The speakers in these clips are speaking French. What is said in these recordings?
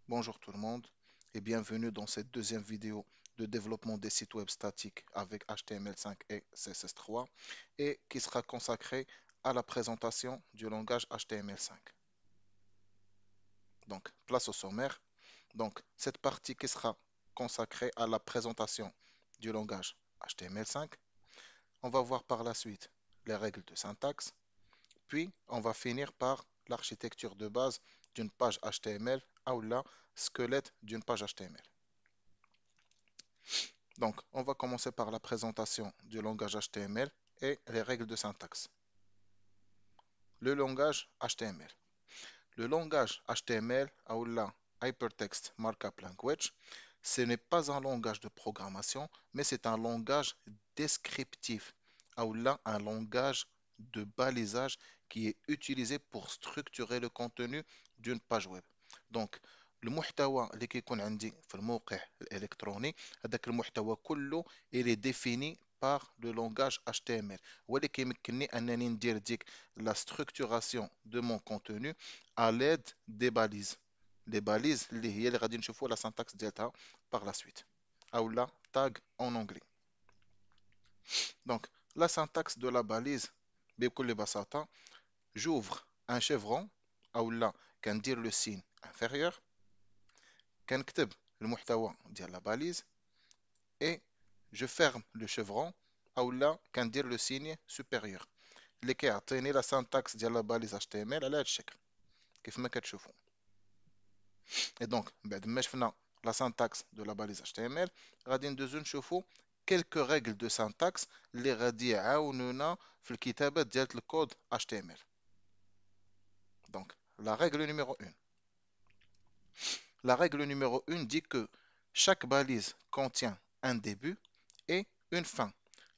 Bonjour tout le monde et bienvenue dans cette deuxième vidéo de développement des sites web statiques avec HTML5 et CSS3 et qui sera consacrée à la présentation du langage HTML5. Donc, place au sommaire. Donc, cette partie qui sera consacrée à la présentation du langage HTML5. On va voir par la suite les règles de syntaxe, puis on va finir par l'architecture de base d'une page HTML ou la squelette d'une page HTML. Donc, on va commencer par la présentation du langage HTML et les règles de syntaxe. Le langage HTML. Le langage HTML, ou la Hypertext Markup Language, ce n'est pas un langage de programmation, mais c'est un langage descriptif, ou là, un langage de balisage qui est utilisé pour structurer le contenu d'une page web. Donc, المحتوى اللي كيكون عندي في الموقع الإلكتروني هذاك المحتوى كله il est défini par le langage HTML هو اللي كيمكنني أنني ندير ديك la structuration de mon contenu à l'aide des balises. Les balises اللي هي اللي غادي نشوفوا la syntaxe ديالها par la suite. أو la tag en anglais. Donc, la syntaxe de la balise بكل بساطة j'ouvre un chevron أو لا كندير le signe inférieur كنكتب المحتوى ديال la balise et je ferme le chevron أو لا كندير le signe supérieur اللي كيعطيني la syntaxe ديال la balise HTML على هذا الشكل كيف ما كتشوفوا. Et donc, بعد ما شفنا la syntaxe de la balise HTML غادي ندوزو نشوفوا quelques règles de syntaxe اللي غادي يعاونونا في الكتابة ديال الكود HTML. Donc, la règle numéro 1. La règle numéro 1 dit que chaque balise contient un début et une fin.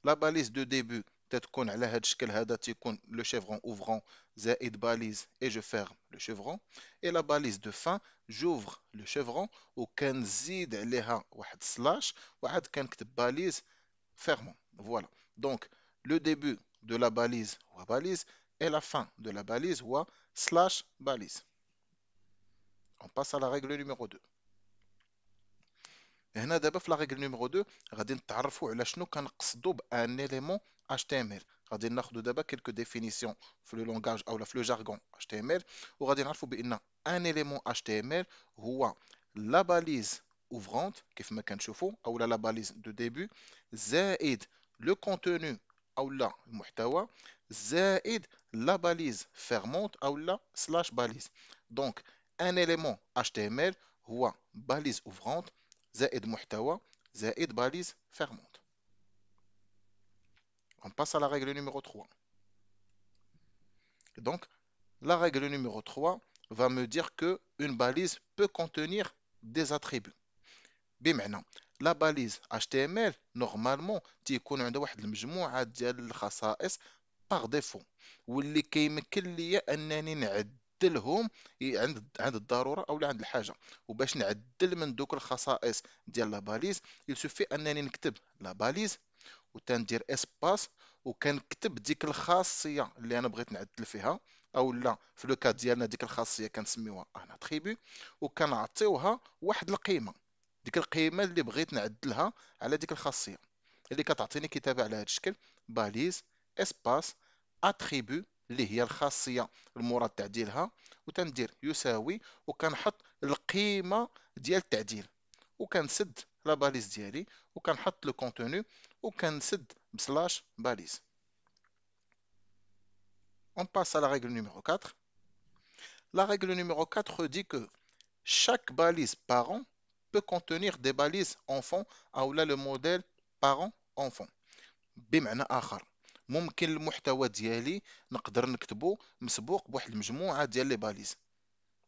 La balise de début تتكون على هذا الشكل هذا تيكون le chevron ouvrant زائد balise et je ferme le chevron et la balise de fin j'ouvre le chevron وكنزيد عليها واحد slash وعاد كنكتب balise fermant. Voilà. Donc le début de la balise هو balise et la fin de la balise هو slash balise. On passe à la règle numéro 2. هنا دابا في لا ريغل نيميرو 2 غادي نتعرفوا على شنو كنقصدوا بان اليمون HTML. غادي ناخذوا دابا كيلكو ديفينيسيون في لو لونغاج اولا في لو جارغون HTML وغادي نعرفوا بان ان اليمون HTML هو لا باليز اوفرونت كيف ما كنشوفوا اولا لا باليز دو ديبي زائد لو كونتوني اولا المحتوى زائد لا باليز فيرمونت اولا سلاش باليز. دونك ان اليمون HTML هو باليز اوفرونت زائد محتوى زائد balise fermante. On passe à la règle numéro 3. Donc, la règle numéro 3 va me dire que une balise peut contenir des attributs. بمعنى la balise HTML normalement تيكون عندها واحد المجموعة ديال الخصائص par défaut واللي كيمكن ليا انني نعدلهم عند الضروره او عند الحاجه وباش نعدل من دوك الخصائص ديال لا باليز يلسوفي انني نكتب لا باليز وتندير اسباس وكنكتب ديك الخاصيه اللي انا بغيت نعدل فيها او لا في لو كاد ديالنا ديك الخاصيه كنسميوها ان اتريبي وكنعطيوها واحد القيمه ديك القيمه اللي بغيت نعدلها على ديك الخاصيه اللي كتعطيني كتابه على هذا الشكل باليز اسباس اتريبو اللي هي الخاصيه المراد تعديلها وتندير يساوي وكنحط القيمه ديال التعديل وكنسد لا باليز ديالي وكنحط لو كونتوني وكنسد بسلاش باليز. On passe à la règle numéro 4. La règle numéro 4 dit que chaque balise parent peut contenir des balises enfants ou là le modèle parent-enfant. بمعنى آخر ممكن المحتوى ديالي نقدر نكتبه مسبوق بواحد المجموعة ديال لي باليز.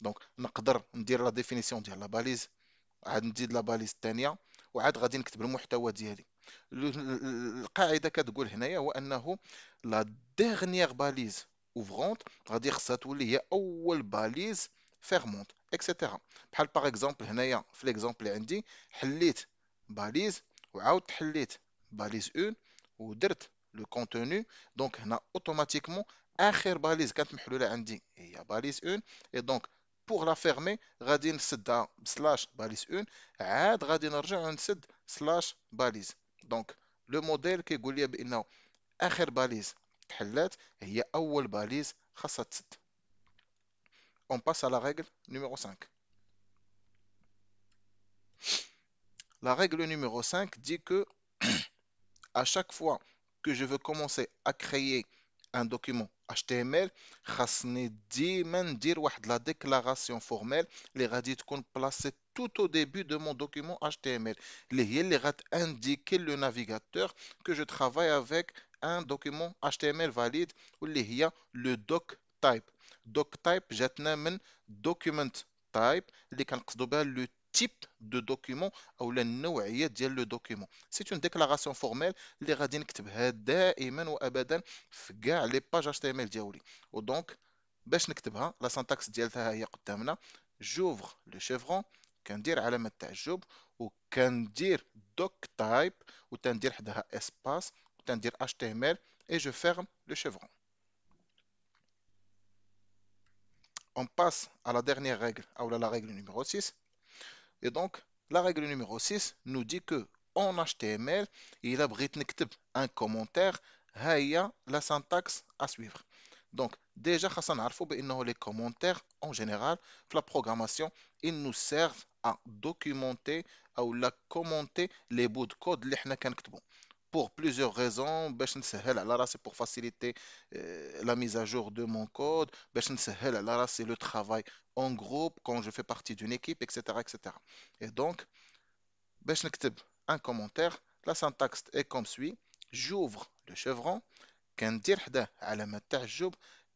دونك نقدر ندير لا ديفينيسيون ديال لا باليز عاد نزيد لا باليز الثانية وعاد غادي نكتب المحتوى ديالي. القاعدة كتقول هنايا هو أنه لا ديرنيير باليز اوفرونت غادي خصها تولي هي أول باليز فيرمونت اكسيتيرا. بحال باغ اكزومبل هنايا في ليكزومبل اللي عندي حليت باليز وعاود حليت باليز 1 ودرت لو كونتوني دونك هنا اوتوماتيكمون اخر باليز كانت محلوله عندي هي باليز 1 اي دونك pour la fermer غادي نسدها سلاش باليز 1 عاد غادي نرجع نسد سلاش باليز. دونك لو موديل كيقول لي بانه اخر باليز تحلات هي اول باليز خاصها تسد. On passe à la règle numéro 5. La règle numéro 5 dit que à chaque fois que je veux commencer à créer un document HTML, خاصني ديما ندير واحد la déclaration formelle اللي غادي تكون placée tout au début de mon document HTML اللي هي اللي indiquer le navigateur que je travaille avec un document HTML valide واللي هي le doc type. doc type جاتنا من document type اللي كنقصدوا بها le type de document او النوعيه ديال لو دوكيومون. سي اون ديكلاراسيون فورميل اللي غادي نكتبها دائما وابدا في كاع لي باج اتش تي ام ال ديالي. ودونك باش نكتبها لا سانتاكس ديالها هي قدامنا. جوفر لو شيفرون، كندير علامه تعجب وكندير دوك تايب وتندير حداها اسباس وتندير اتش تي ام ال et je ferme le chevron. On passe à la dernière règle, ou la règle numéro 6. Et donc, la règle numéro 6 nous dit que en HTML, il a بغيت نكتب un commentaire, هي la syntaxe à suivre. Donc, déjà, خاصنا نعرفوا بأنه les commentaires, en général, في la programmation, ils nous servent à documenter ou la commenter les bouts de code اللي حنا كنكتبوا. Pour plusieurs raisons, باش نسهل على راسي pour faciliter la mise à jour de mon code, باش نسهل على راسي le travail en groupe quand je fais partie d'une équipe, etc., etc. Et donc, باش نكتب un commentaire, la syntaxe est comme suit. J'ouvre le chevron, كندير حداه علامة تعجب،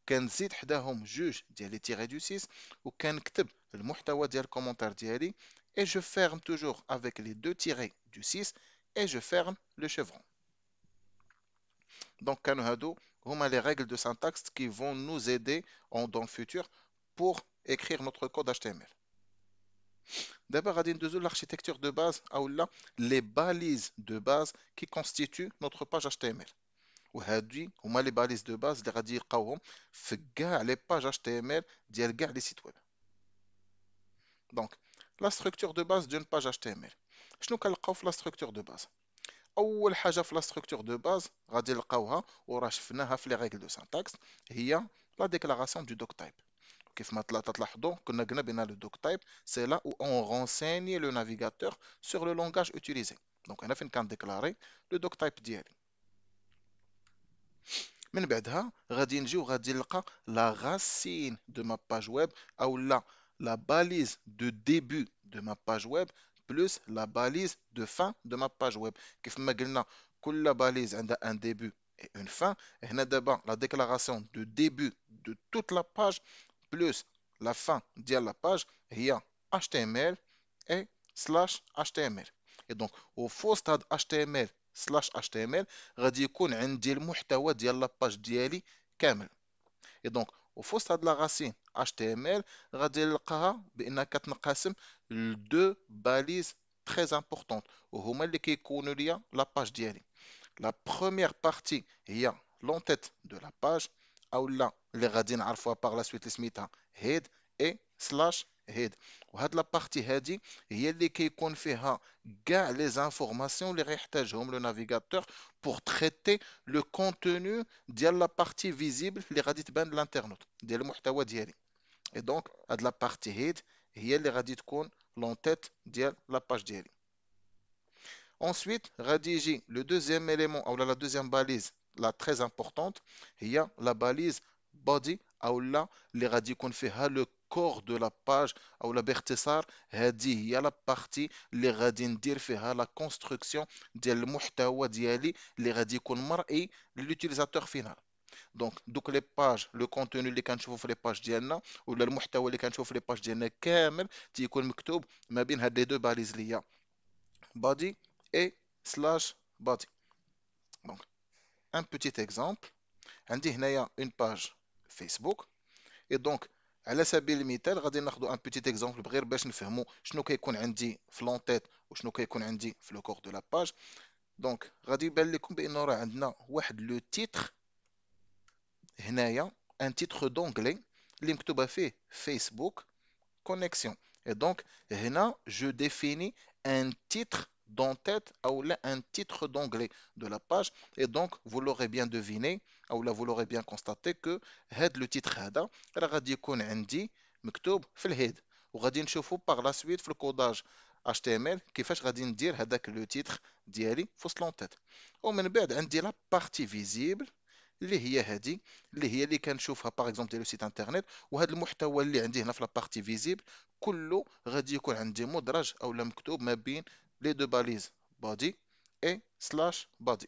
كنزيد حداهم جوج ديال لي تيري دو 6 وكنكتب المحتوى ديال الكومونتير ديالي et je ferme toujours avec les deux tirés du 6 et je ferme le chevron. Donc, كانوا هادو هما les règles de syntaxe qui vont nous aider dans le futur pour écrire notre code HTML. D'abord, غادي ندوزو l'architecture de base ou là les balises de base qui constituent notre page HTML. وهادي هما les balises de base اللي غادي يلقاوهم في كاع les pages HTML ديال كاع les sites web. Donc, la structure de base d'une page HTML. شنو كنلقاو في la structure de base؟ اول حاجه في لا ستركتور دو باز غادي نلقاوها وراه شفناها في لي ريغل دو سانتاكس هي لا ديكلاراسيون دو دوك تايب. كيف ما تلاحظوا كنا قلنا بان لو دوك تايب سي لا او اون رونسيني لو نافيغاتور سور لو لونغاج اوتيليزي. دونك انا فين كنديكلاري لو دوك تايب ديالي. من بعدها غادي نجيو غادي نلقى لا راسين دو ما باج ويب او لا باليز دو ديبي دو ما باج ويب plus la balise de fin de ma page web. كيف ما قلنا كل باليز عندها un début et une fin. هنا دابا la déclaration de début de toute la page plus la fin ديال la page هي HTML et slash HTML. Et donc au faux stade HTML slash HTML غادي يكون عندي المحتوى ديال la page ديالي كامل. Et donc au faux stade la racine HTML غادي نلقاها بانها كتنقسم لدو باليز très importantes وهما اللي كيكونوا ليا لا باج ديالي. La première partie هي l'entête de la page او لا اللي غادي نعرفوها par la suite اللي سميتها head et slash head. وهاد لا بارتي هادي هي اللي كيكون فيها كاع لي زانفورماسيون اللي غيحتاجهم لو نافيغاتور pour traiter le contenu ديال لا بارتي فيزيبل اللي غادي تبان للانترنت ديال المحتوى ديالي. Et donc هاد لا بارتي head هي اللي غادي تكون l'entête ديال لا باج ديالي. Ensuite, غادي يجي le deuxième élément ou la deuxième balise la très importante هي la balise body ou là اللي غادي يكون فيها le corps de la page ou la باختصار هذه هي la partie اللي غادي ندير فيها la construction ديال المحتوى ديالي اللي غادي يكون مرئي للutilisateur final. دونك دوك لي باج لو كونتوني اللي كنشوفو في لي باج ديالنا ولا المحتوى اللي كنشوفو في لي باج ديالنا كامل تيكون مكتوب ما بين هاد لي دو باليز اللي هي body et slash body. Donc, un petit exemple. عندي هنايا une page Facebook. Et donc, على سبيل المثال غادي ناخذ un petit exemple غير باش نفهموا شنو كيكون عندي في لونتيت وشنو كيكون عندي في لو كور دو لا باج. دونك غادي يبان لكم بانه راه عندنا واحد لو تيتر هنايا ان تيتر دونغلي اللي مكتوبه فيه فيسبوك connexion. Et donc, هنا, je définis un titre d'entête ou là, un titre d'onglet de la page. Et donc, vous l'aurez bien deviné, ou là, vous l'aurez bien constaté que le titre هذا راه غادي يكون عندي مكتوب في الهيد. وغادي نشوفوا par la suite في الكوداج HTML كيفاش غادي ندير هذاك لو تيتر ديالي في وسط لونتيت. ومن بعد عندي لا بارتي فيزيبل اللي هي هذه، اللي هي اللي كنشوفها باغ اكزومبل ديال السيت انترنت. وهذا المحتوى اللي عندي هنا في لابارتي فيزيبل كله غادي يكون عندي مدرج او مكتوب ما بين لي دو باليز بادي اي سلاش بادي.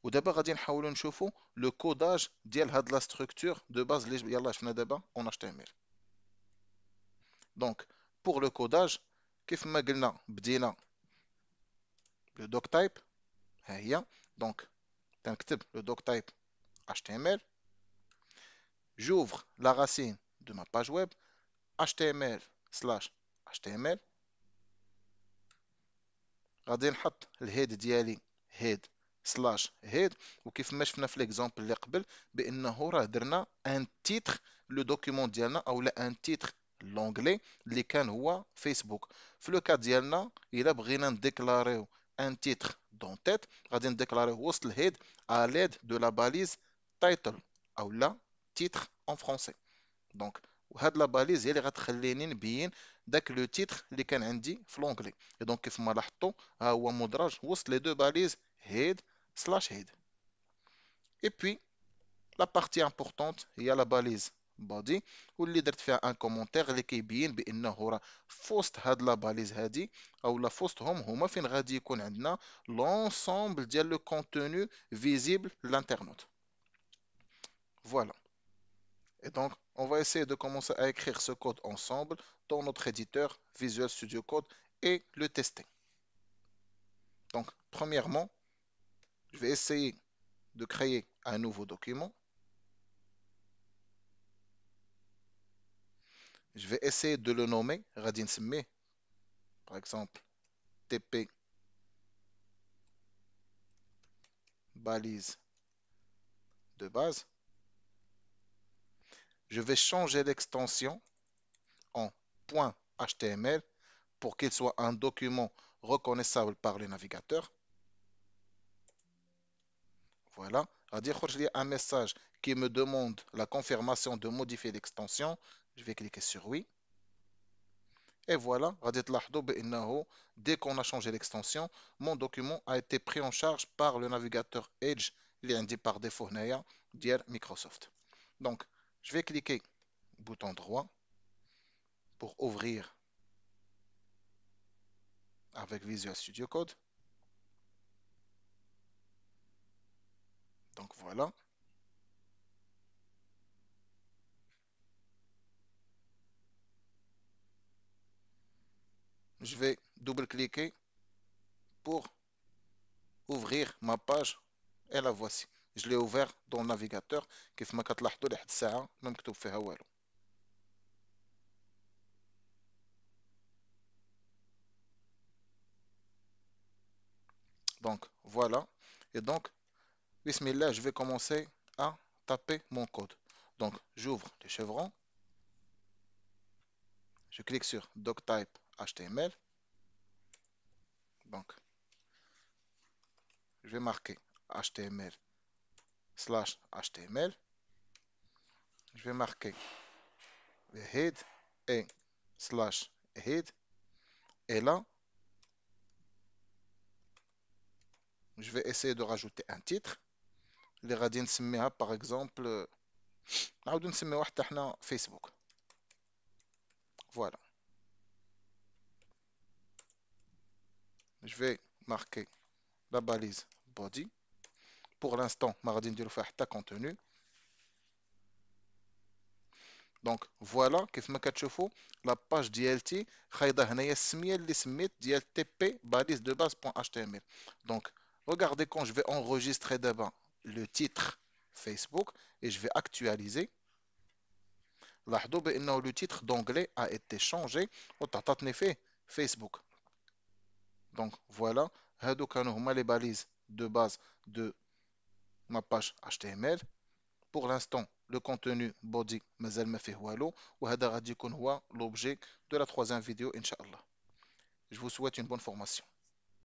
ودابا غادي نحاولوا نشوفوا لو كوداج ديال هاد لا ستركتور دو باز اللي يلاه شفنا دابا اون اتش تي ام ال. دونك بور لو كوداج كيف ما قلنا بدينا لو دوك تايب، ها هي. دونك تنكتب لو دوك تايب HTML. J'ouvre la racine de ma page web HTML/HTML. غادي نحط الهيد ديالي هيد سلاش هيد. وكيف ما شفنا في ليكزامبل اللي قبل بانه راه درنا ان تيتر لو دوكيومون ديالنا او لا ان تيتر لونجلي اللي كان هو فيسبوك. في لو كا ديالنا الا بغينا نديكلاريو ان تيتر دون تيت غادي نديكلاريو وسط الهيد ا ليد دو لا باليز تايتل او لا تيتر ان فرونسي. دونك وهاد لا باليز هي اللي غتخليني نبين داك لو تيتر اللي كان عندي في لونجلي. اي دونك كيف ما لاحظتوا ها هو مدرج وسط لي دو باليز هيد سلاش هيد. اي بي لا بارتي امبورطونت هي لا باليز بودي واللي درت فيها ان كومونتير اللي كيبين بانه راه في وسط هاد لا باليز هادي او لا في وسطهم هما فين غادي يكون عندنا لونسومبل ديال لو كونتوني فيزيبل للانترنت. فوالا. Et donc, on va essayer de commencer à écrire ce code ensemble dans notre éditeur Visual Studio Code et le tester. Donc, premièrement, je vais essayer de créer un nouveau document. Je vais essayer de le nommer Radin Semme, par exemple TP balise de base. Je vais changer l'extension en .html pour qu'il soit un document reconnaissable par le navigateur. Voilà. C'est-à-dire que j'ai un message qui me demande la confirmation de modifier l'extension. Je vais cliquer sur oui. Et voilà, dès qu'on a changé l'extension, mon document a été pris en charge par le navigateur Edge, il est indiqué par défaut d'hier Microsoft. Donc, je vais cliquer bouton droit pour ouvrir avec Visual Studio Code. Donc voilà. Je vais double-cliquer pour ouvrir ma page et la voici. Je l'ai ouvert dans le navigateur كيف ما كتلاحظوا لحد الساعة ما مكتوب فيها والو. Donc voilà. Et donc, bismillah, je vais commencer à taper mon code. Donc j'ouvre les chevrons. Je clique sur doctype HTML. Donc je vais marquer HTML slash HTML. Je vais marquer le head et slash head. Et là, je vais essayer de rajouter un titre. اللي غادي نسميها par exemple نعاودو نسميو واحد حنا فيسبوك. Voilà. Je vais marquer la balise body. Pour l'instant, ما غادي نديرو فيها حتى contenu. دونك فوالا كيف ما كتشوفوا لا باج ديالتي خايضه هنايا السميه اللي سميت ديال TP balise de base.html. Donc regardez quand je vais enregistrer d'abord le titre Facebook et je vais actualiser. لاحظوا بانه le titre d'onglet a été changé وتعطاتني فيه Facebook. Donc voilà, هادو كانوا هما les balises de base de ma page HTML. Pour l'instant, le contenu body مازال ما فيه والو وهذا غادي يكون هو l'objet de la troisième vidéo Inch'Allah. Je vous souhaite une bonne formation.